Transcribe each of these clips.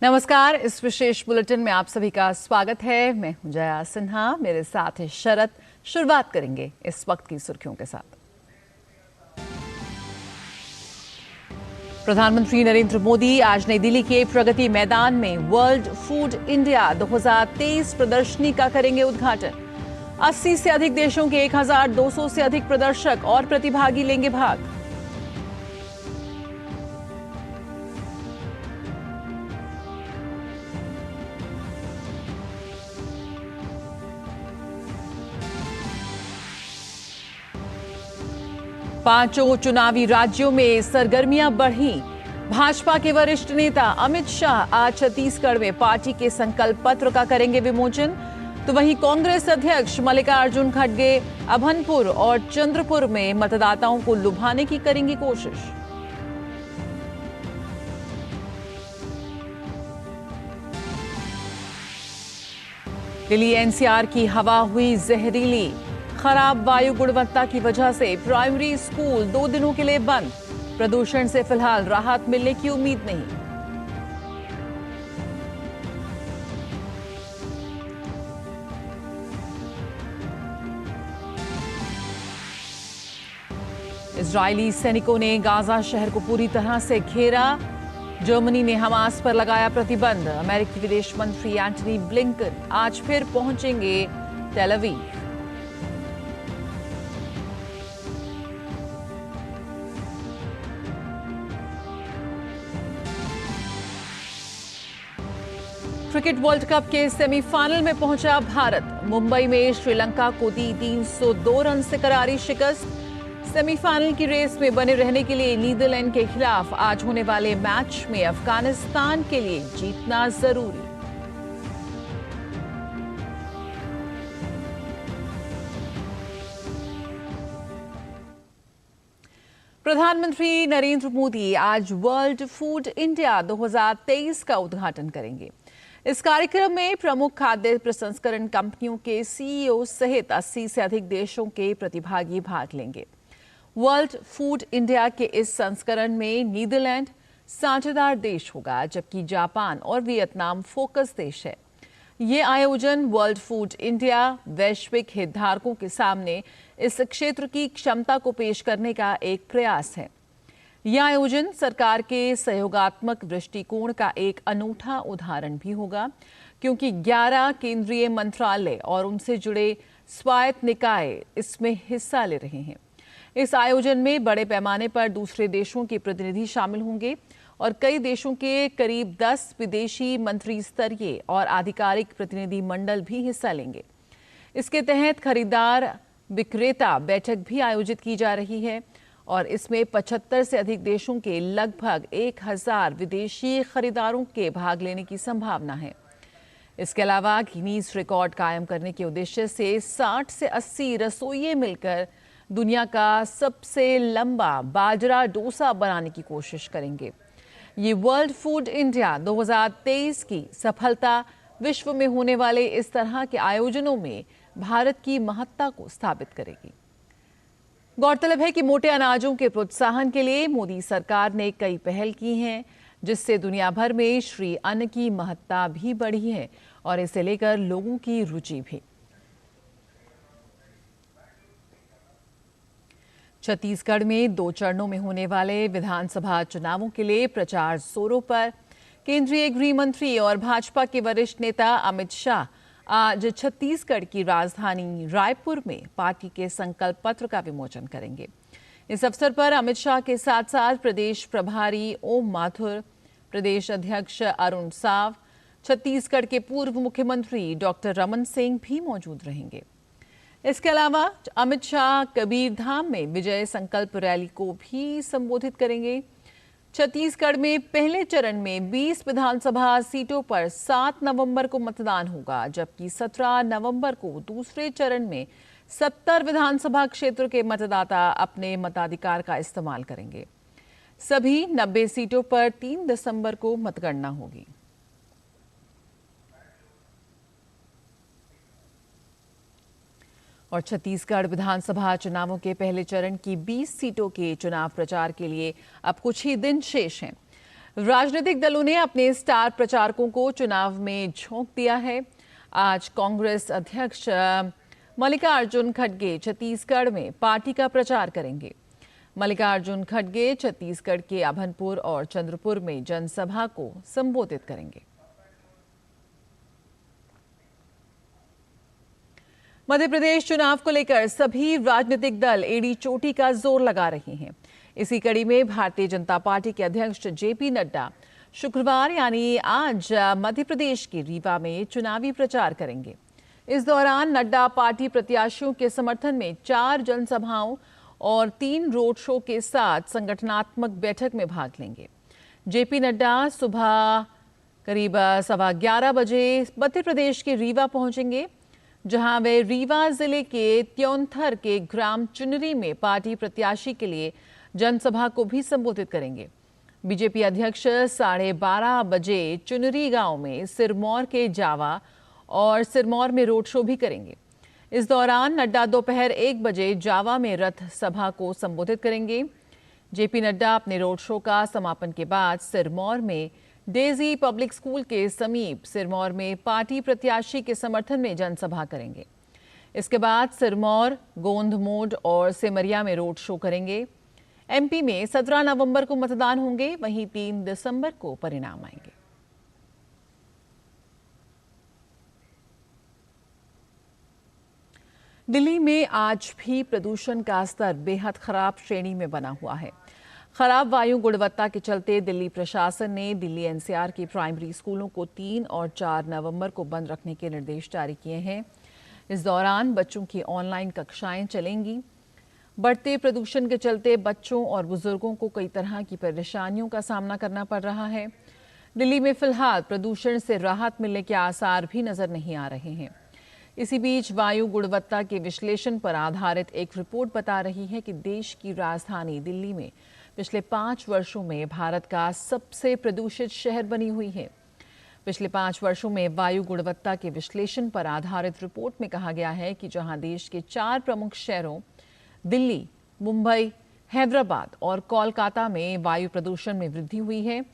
नमस्कार। इस विशेष बुलेटिन में आप सभी का स्वागत है। मैं हूं जया सिन्हा, मेरे साथ है शरद। शुरुआत करेंगे इस वक्त की सुर्खियों के साथ। प्रधानमंत्री नरेंद्र मोदी आज नई दिल्ली के प्रगति मैदान में वर्ल्ड फूड इंडिया 2023 प्रदर्शनी का करेंगे उद्घाटन। 80 से अधिक देशों के 1200 से अधिक प्रदर्शक और प्रतिभागी लेंगे भाग। पांचों चुनावी राज्यों में सरगर्मियां बढ़ी। भाजपा के वरिष्ठ नेता अमित शाह आज छत्तीसगढ़ में पार्टी के संकल्प पत्र का करेंगे विमोचन। तो वहीं कांग्रेस अध्यक्ष मल्लिकार्जुन खड़गे अभनपुर और चंद्रपुर में मतदाताओं को लुभाने की करेंगी कोशिश। दिल्ली एनसीआर की हवा हुई जहरीली। खराब वायु गुणवत्ता की वजह से प्राइमरी स्कूल 2 दिनों के लिए बंद। प्रदूषण से फिलहाल राहत मिलने की उम्मीद नहीं। इजरायली सैनिकों ने गाजा शहर को पूरी तरह से घेरा। जर्मनी ने हमास पर लगाया प्रतिबंध। अमेरिकी विदेश मंत्री एंटनी ब्लिंकन आज फिर पहुंचेंगे Tel Aviv. Cricket world cup के सेमीफाइनल में पहुंचा भारत। मुंबई में श्रीलंका को दी 302 रन से करारी शिकस्त। सेमीफाइनल की रेस में बने रहने के लिए नीदरलैंड के खिलाफ आज होने वाले मैच में अफगानिस्तान के लिए जीतना जरूरी। प्रधानमंत्री नरेंद्र मोदी आज वर्ल्ड फूड इंडिया 2023 का उद्घाटन करेंगे। इस कार्यक्रम में प्रमुख खाद्य प्रसंस्करण कंपनियों के सीईओ सहित 80 से अधिक देशों के प्रतिभागी भाग लेंगे। वर्ल्ड फूड इंडिया के इस संस्करण में नीदरलैंड साझेदार देश होगा, जबकि जापान और वियतनाम फोकस देश है। ये आयोजन वर्ल्ड फूड इंडिया वैश्विक हितधारकों के सामने इस क्षेत्र की क्षमता को पेश करने का एक प्रयास है। यह आयोजन सरकार के सहयोगात्मक दृष्टिकोण का एक अनूठा उदाहरण भी होगा, क्योंकि 11 केंद्रीय मंत्रालय और उनसे जुड़े स्वायत्त निकाय इसमें हिस्सा ले रहे हैं। इस आयोजन में बड़े पैमाने पर दूसरे देशों के प्रतिनिधि शामिल होंगे और कई देशों के करीब 10 विदेशी मंत्री स्तरीय और आधिकारिक प्रतिनिधि मंडल भी हिस्सा लेंगे। इसके तहत खरीदार विक्रेता बैठक भी आयोजित की जा रही है और इसमें 75 से अधिक देशों के लगभग 1000 विदेशी खरीदारों के भाग लेने की संभावना है। इसके अलावा गिनीज रिकॉर्ड कायम करने के उद्देश्य से 60 से 80 रसोइये मिलकर दुनिया का सबसे लंबा बाजरा डोसा बनाने की कोशिश करेंगे। ये वर्ल्ड फूड इंडिया 2023 की सफलता विश्व में होने वाले इस तरह के आयोजनों में भारत की महत्ता को स्थापित करेगी। गौरतलब है कि मोटे अनाजों के प्रोत्साहन के लिए मोदी सरकार ने कई पहल की हैं, जिससे दुनिया भर में श्री अन्न की महत्ता भी बढ़ी है और इसे लेकर लोगों की रुचि भी। छत्तीसगढ़ में 2 चरणों में होने वाले विधानसभा चुनावों के लिए प्रचार जोरों पर। केंद्रीय गृह मंत्री और भाजपा के वरिष्ठ नेता अमित शाह आज छत्तीसगढ़ की राजधानी रायपुर में पार्टी के संकल्प पत्र का विमोचन करेंगे। इस अवसर पर अमित शाह के साथ साथ प्रदेश प्रभारी ओम माथुर, प्रदेश अध्यक्ष अरुण साव, छत्तीसगढ़ के पूर्व मुख्यमंत्री डॉक्टर रमन सिंह भी मौजूद रहेंगे। इसके अलावा अमित शाह कबीरधाम में विजय संकल्प रैली को भी संबोधित करेंगे। छत्तीसगढ़ में पहले चरण में 20 विधानसभा सीटों पर 7 नवंबर को मतदान होगा, जबकि 17 नवंबर को दूसरे चरण में 70 विधानसभा क्षेत्र के मतदाता अपने मताधिकार का इस्तेमाल करेंगे। सभी 90 सीटों पर 3 दिसंबर को मतगणना होगी। और छत्तीसगढ़ विधानसभा चुनावों के पहले चरण की 20 सीटों के चुनाव प्रचार के लिए अब कुछ ही दिन शेष हैं। राजनीतिक दलों ने अपने स्टार प्रचारकों को चुनाव में झोंक दिया है। आज कांग्रेस अध्यक्ष मल्लिकार्जुन खड़गे छत्तीसगढ़ में पार्टी का प्रचार करेंगे। मल्लिकार्जुन खड़गे छत्तीसगढ़ के अभनपुर और चंद्रपुर में जनसभा को संबोधित करेंगे। मध्य प्रदेश चुनाव को लेकर सभी राजनीतिक दल एड़ी चोटी का जोर लगा रहे हैं। इसी कड़ी में भारतीय जनता पार्टी के अध्यक्ष जेपी नड्डा शुक्रवार यानी आज मध्य प्रदेश के रीवा में चुनावी प्रचार करेंगे। इस दौरान नड्डा पार्टी प्रत्याशियों के समर्थन में 4 जनसभाओं और 3 रोड शो के साथ संगठनात्मक बैठक में भाग लेंगे। जेपी नड्डा सुबह करीब 11:15 बजे मध्य प्रदेश के रीवा पहुंचेंगे, जहां वे रीवा जिले के त्योंथर के ग्राम चुनरी में पार्टी प्रत्याशी के लिए जनसभा को भी संबोधित करेंगे। बीजेपी अध्यक्ष 12:30 बजे चुनरी गांव में सिरमौर के जावा और सिरमौर में रोड शो भी करेंगे। इस दौरान नड्डा दोपहर 1 बजे जावा में रथ सभा को संबोधित करेंगे। जेपी नड्डा अपने रोड शो का समापन के बाद सिरमौर में डेजी पब्लिक स्कूल के समीप सिरमौर में पार्टी प्रत्याशी के समर्थन में जनसभा करेंगे। इसके बाद सिरमौर, गोंदमोड और सिमरिया में रोड शो करेंगे। एमपी में 17 नवंबर को मतदान होंगे, वहीं 3 दिसंबर को परिणाम आएंगे। दिल्ली में आज भी प्रदूषण का स्तर बेहद खराब श्रेणी में बना हुआ है। खराब वायु गुणवत्ता के चलते दिल्ली प्रशासन ने दिल्ली एनसीआर के प्राइमरी स्कूलों को 3 और 4 नवंबर को बंद रखने के निर्देश जारी किए हैं। इस दौरान बच्चों की ऑनलाइन कक्षाएं चलेंगी। बढ़ते प्रदूषण के चलते बच्चों और बुजुर्गों को कई तरह की परेशानियों का सामना करना पड़ रहा है। दिल्ली में फिलहाल प्रदूषण से राहत मिलने के आसार भी नजर नहीं आ रहे हैं। इसी बीच वायु गुणवत्ता के विश्लेषण पर आधारित एक रिपोर्ट बता रही है कि देश की राजधानी दिल्ली में पिछले 5 वर्षों में भारत का सबसे प्रदूषित शहर बनी हुई है। पिछले 5 वर्षों में वायु गुणवत्ता के विश्लेषण पर आधारित रिपोर्ट में कहा गया है कि जहां देश के 4 प्रमुख शहरों दिल्ली, मुंबई, हैदराबाद और कोलकाता में वायु प्रदूषण में वृद्धि हुई है,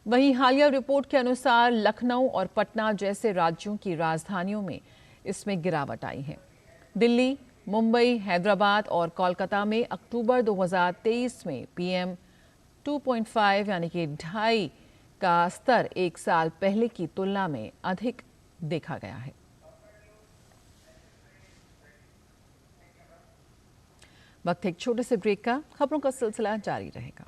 वहीं हालिया रिपोर्ट के अनुसार लखनऊ और पटना जैसे राज्यों की राजधानियों में इसमें गिरावट आई है। दिल्ली, मुंबई, हैदराबाद और कोलकाता में अक्टूबर 2023 में PM 2.5 यानी कि 2.5 का स्तर 1 साल पहले की तुलना में अधिक देखा गया है। वक्त एक छोटे से ब्रेक का, खबरों का सिलसिला जारी रहेगा।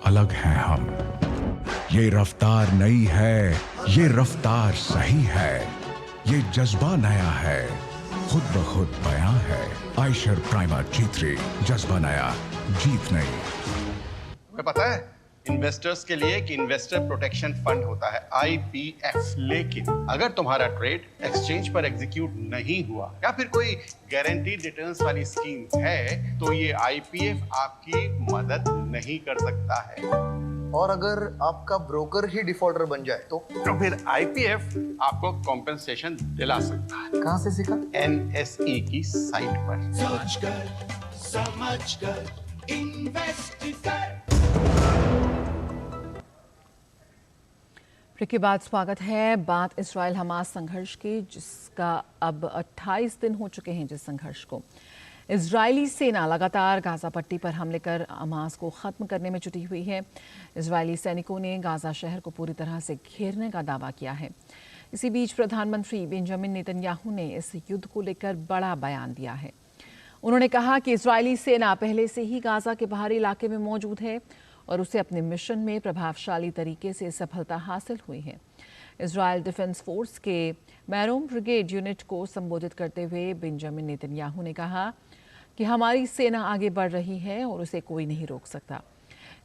अलग हैं हम, ये रफ्तार नई है, ये रफ्तार सही है, ये जज्बा नया है, खुद ब खुद बयां है। आयशर प्राइमर G3, जज्बा नया, जीत नई। तुम्हें पता है इन्वेस्टर्स के लिए कि इन्वेस्टर प्रोटेक्शन फंड होता है IPF, लेकिन अगर तुम्हारा ट्रेड एक्सचेंज पर एग्जीक्यूट नहीं हुआ या फिर कोई गारंटीड रिटर्न्स वाली स्कीम है तो ये IPF आपकी मदद नहीं कर सकता है। और अगर आपका ब्रोकर ही डिफॉल्टर बन जाए तो फिर IPF आपको कॉम्पेंसेशन दिला सकता है। कहां से सीखा? NSE की साइट पर। सोचकर समझकर इन्वेस्ट कर। ब्रेक के बाद स्वागत है। बात इजराइल हमास संघर्ष की, जिसका अब 28 दिन हो चुके हैं। जिस संघर्ष को इजरायली सेना लगातार गाजा पट्टी पर हमले कर हमास को खत्म करने में जुटी हुई है। इजरायली सैनिकों ने गाजा शहर को पूरी तरह से घेरने का दावा किया है। इसी बीच प्रधानमंत्री बेंजामिन नेतन्याहू ने इस युद्ध को लेकर बड़ा बयान दिया है। उन्होंने कहा कि इजरायली सेना पहले से ही गाजा के बाहरी इलाके में मौजूद है और उसे अपने मिशन में प्रभावशाली तरीके से सफलता हासिल हुई है। इजरायल डिफेंस फोर्स के मैरोम ब्रिगेड यूनिट को संबोधित करते हुए बेंजामिन नेतन्याहू ने कहा कि हमारी सेना आगे बढ़ रही है और उसे कोई नहीं रोक सकता।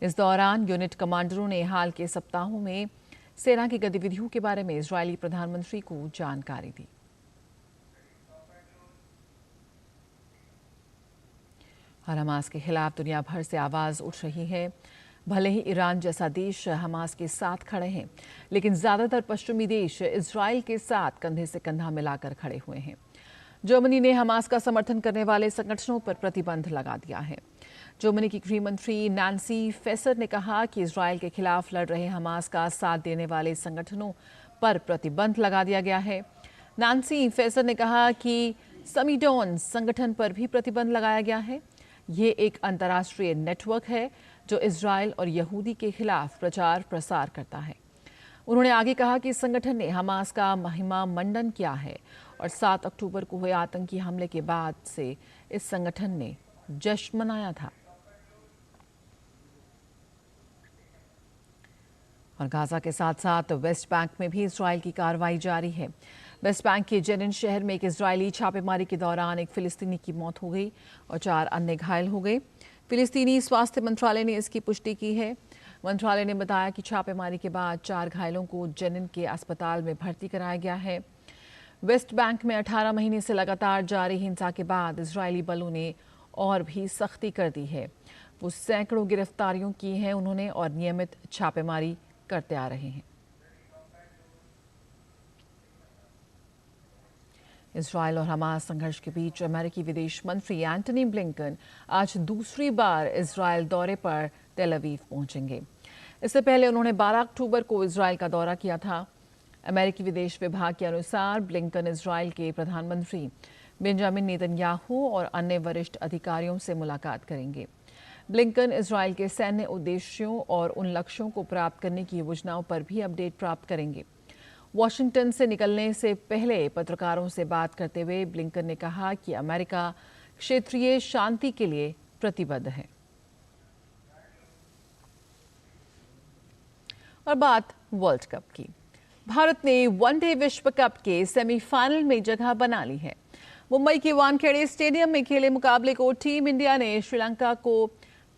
इस दौरान यूनिट कमांडरों ने हाल के सप्ताहों में सेना की गतिविधियों के बारे में इजरायली प्रधानमंत्री को जानकारी दी। और हमास के खिलाफ दुनिया भर से आवाज उठ रही है। भले ही ईरान जैसा देश हमास के साथ खड़े हैं, लेकिन ज्यादातर पश्चिमी देश इजराइल के साथ कंधे से कंधा मिलाकर खड़े हुए हैं। जर्मनी ने हमास का समर्थन करने वाले संगठनों पर प्रतिबंध लगा दिया है। जर्मनी की गृह मंत्री नैन्सी फेसर ने कहा कि इजरायल के खिलाफ लड़ रहे हमास का साथ देने वाले संगठनों पर प्रतिबंध लगा दिया गया है। नैन्सी फेसर ने कहा कि समीडोन संगठन पर भी प्रतिबंध लगाया गया है। ये एक अंतर्राष्ट्रीय नेटवर्क है जो इजरायल और यहूदी के खिलाफ प्रचार प्रसार करता है। उन्होंने आगे कहा कि इस संगठन ने हमास का महिमा मंडन किया है और 7 अक्टूबर को हुए आतंकी हमले के बाद से इस संगठन ने जश्न मनाया था। और गाजा के साथ साथ वेस्ट बैंक में भी इजरायल की कार्रवाई जारी है। वेस्ट बैंक के जेनिन शहर में एक इजरायली छापेमारी के दौरान एक फिलिस्तीनी की मौत हो गई और 4 अन्य घायल हो गए। फिलिस्तीनी स्वास्थ्य मंत्रालय ने इसकी पुष्टि की है। मंत्रालय ने बताया कि छापेमारी के बाद 4 घायलों को जेनिन के अस्पताल में भर्ती कराया गया है। वेस्ट बैंक में 18 महीने से लगातार जारी हिंसा के बाद इजरायली बलों ने और भी सख्ती कर दी है। वो सैकड़ों गिरफ्तारियों की हैं उन्होंने और नियमित छापेमारी करते आ रहे हैं। इजरायल और हमास संघर्ष के बीच अमेरिकी विदेश मंत्री एंटनी ब्लिंकन आज दूसरी बार इजरायल दौरे पर तेल अवीव पहुंचेंगे। इससे पहले उन्होंने 12 अक्टूबर को इजरायल का दौरा किया था। अमेरिकी विदेश विभाग के अनुसार ब्लिंकन इजरायल के प्रधानमंत्री बेंजामिन नेतन्याहू और अन्य वरिष्ठ अधिकारियों से मुलाकात करेंगे। ब्लिंकन इजरायल के सैन्य उद्देश्यों और उन लक्ष्यों को प्राप्त करने की योजनाओं पर भी अपडेट प्राप्त करेंगे। वॉशिंगटन से निकलने से पहले पत्रकारों से बात करते हुए ब्लिंकन ने कहा कि अमेरिका क्षेत्रीय शांति के लिए प्रतिबद्ध है। और बात वर्ल्ड कप की। भारत ने वनडे विश्व कप के सेमीफाइनल में जगह बना ली है। मुंबई के वानखेड़े स्टेडियम में खेले मुकाबले को टीम इंडिया ने श्रीलंका को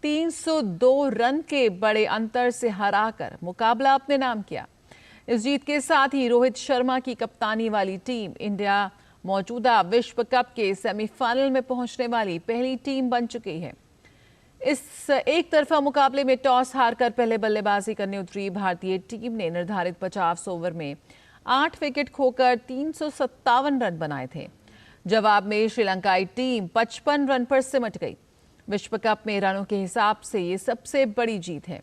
302 रन के बड़े अंतर से हराकर मुकाबला अपने नाम किया। इस जीत के साथ ही रोहित शर्मा की कप्तानी वाली टीम इंडिया मौजूदा विश्व कप के सेमीफाइनल में पहुंचने वाली पहली टीम बन चुकी है। इस एक तरफा मुकाबले में टॉस हारकर पहले बल्लेबाजी करने उतरी भारतीय टीम ने निर्धारित 50 ओवर में 8 विकेट खोकर 357 रन बनाए थे। जवाब में श्रीलंकाई टीम 55 रन पर सिमट गई। विश्व कप में रनों के हिसाब से ये सबसे बड़ी जीत है।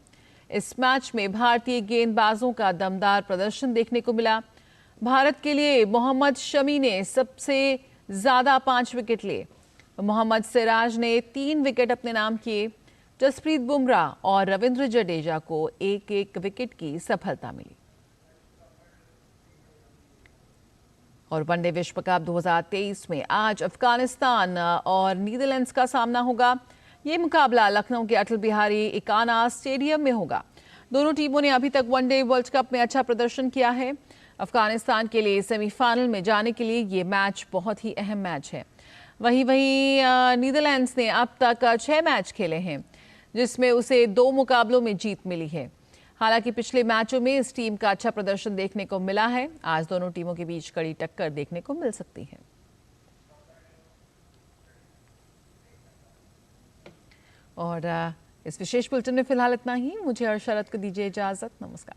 इस मैच में भारतीय गेंदबाजों का दमदार प्रदर्शन देखने को मिला। भारत के लिए मोहम्मद शमी ने सबसे ज्यादा 5 विकेट लिए। मोहम्मद सिराज ने 3 विकेट अपने नाम किए। जसप्रीत बुमराह और रविंद्र जडेजा को एक विकेट की सफलता मिली। और वनडे विश्व कप 2023 में आज अफगानिस्तान और नीदरलैंड्स का सामना होगा। ये मुकाबला लखनऊ के अटल बिहारी इकाना स्टेडियम में होगा। दोनों टीमों ने अभी तक वनडे वर्ल्ड कप में अच्छा प्रदर्शन किया है। अफगानिस्तान के लिए सेमीफाइनल में जाने के लिए ये मैच बहुत ही अहम मैच है। वहीं नीदरलैंड्स ने अब तक 6 मैच खेले हैं, जिसमें उसे 2 मुकाबलों में जीत मिली है। हालांकि पिछले मैचों में इस टीम का अच्छा प्रदर्शन देखने को मिला है। आज दोनों टीमों के बीच कड़ी टक्कर देखने को मिल सकती है। और इस विशेष बुलेटिन में फिलहाल इतना ही। मुझे और शरद को दीजिए इजाजत। नमस्कार।